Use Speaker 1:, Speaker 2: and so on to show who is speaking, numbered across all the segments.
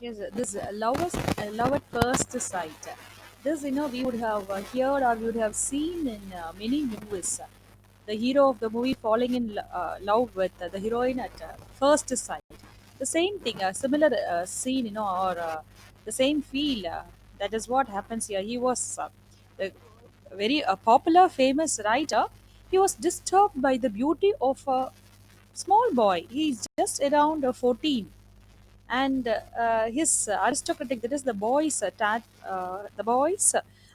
Speaker 1: Yes, this love at first sight. This, we would have heard or we would have seen in many movies. The hero of the movie falling in love with the heroine at first sight. The same thing, a similar scene, or the same feel. That is what happens here. He was a very popular, famous writer. He was disturbed by the beauty of a small boy. He's just around 14, and his aristocratic, that is the boy's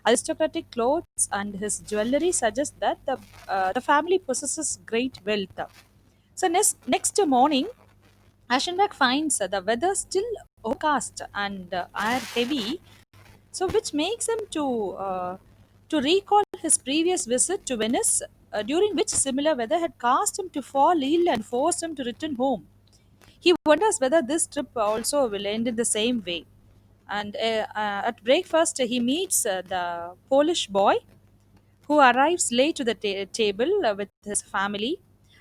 Speaker 1: aristocratic clothes and his jewelry suggest that the family possesses great wealth. So next morning, Aschenbach finds the weather still overcast and air heavy, so which makes him to recall his previous visit to Venice, during which similar weather had caused him to fall ill and forced him to return home. He wonders whether this trip also will end in the same way. And at breakfast, he meets the Polish boy who arrives late to the table with his family.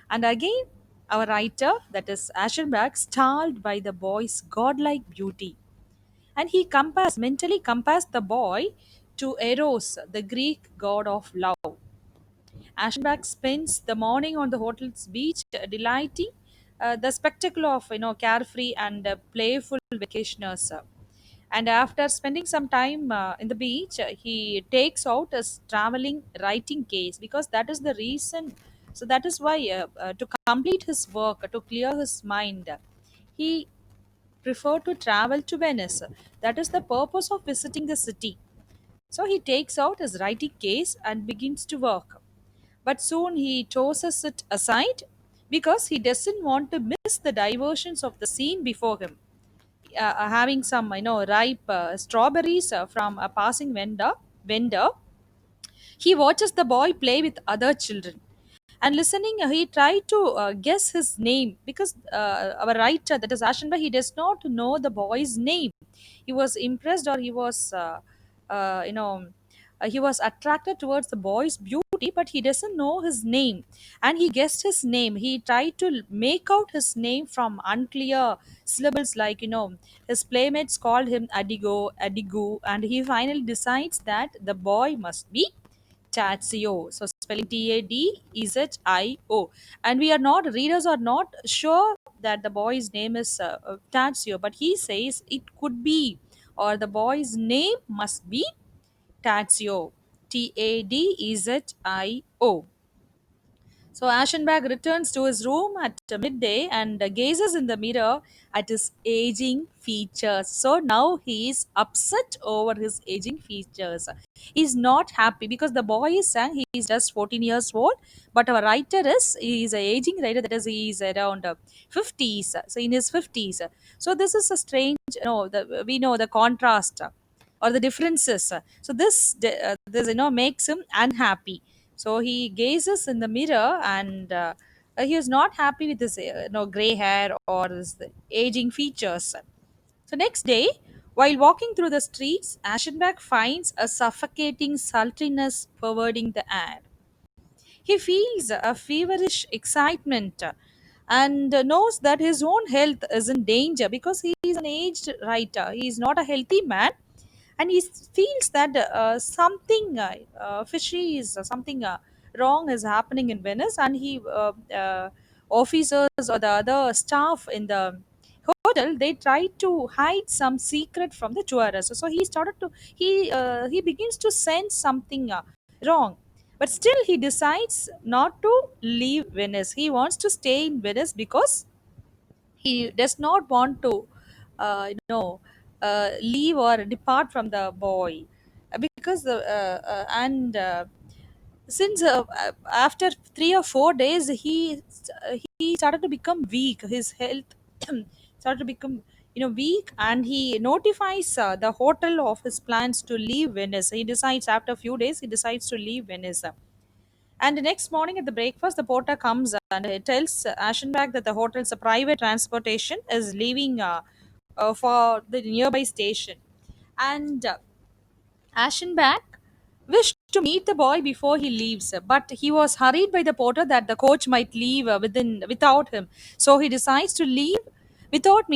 Speaker 1: And again, our writer, that is Aschenbach, startled by the boy's godlike beauty. And he mentally compares the boy to Eros, the Greek god of love. Aschenbach spends the morning on the hotel's beach, delighting the spectacle of carefree and playful vacationers. And after spending some time in the beach, he takes out his traveling writing case because that is the reason. So that is why, to complete his work, to clear his mind, he preferred to travel to Venice. That is the purpose of visiting the city. So he takes out his writing case and begins to work, but soon he tosses it aside because he doesn't want to miss the diversions of the scene before him. Having some ripe strawberries from a passing vendor, he watches the boy play with other children. And listening, he tried to guess his name because our writer, that is Ashenba, he does not know the boy's name. He was impressed, or he was, uh, you know, he was attracted towards the boy's beauty, but he doesn't know his name. And he guessed his name. He tried to make out his name from unclear syllables, like, his playmates called him Adigo, Adigu, and he finally decides that the boy must be Tazio. So spelling Tadezio. And we are not, readers are not sure that the boy's name is Tazio, but he says it could be, or the boy's name must be Tazio. Tadezio. So Aschenbach returns to his room at midday and gazes in the mirror at his aging features. So now he is upset over his aging features. He's not happy because the boy is saying he is just 14 years old, but our writer he is an aging writer, that is he is around 50s, so in his 50s. So this is a strange, we know the contrast, or the differences. So this makes him unhappy. So he gazes in the mirror, and he is not happy with his gray hair or his aging features. So next day, while walking through the streets, Aschenbach finds a suffocating sultriness pervading the air. He feels a feverish excitement, and knows that his own health is in danger because he is an aged writer. He is not a healthy man, and he feels that something fishy is something wrong is happening in Venice, and he officers or the other staff in the hotel, they try to hide some secret from the tourists. So he begins to sense something wrong, but still he decides not to leave Venice. He wants to stay in Venice because he does not want to leave or depart from the boy. Because and since after 3 or 4 days, he started to become weak. His health started to become weak, and he notifies the hotel of his plans to leave Venice. He decides, after a few days, he decides to leave Venice. And the next morning at the breakfast, the porter comes and he tells Aschenbach that the hotel's private transportation is leaving for the nearby station. And Aschenbach wished to meet the boy before he leaves, but he was hurried by the porter that the coach might leave without him. So he decides to leave without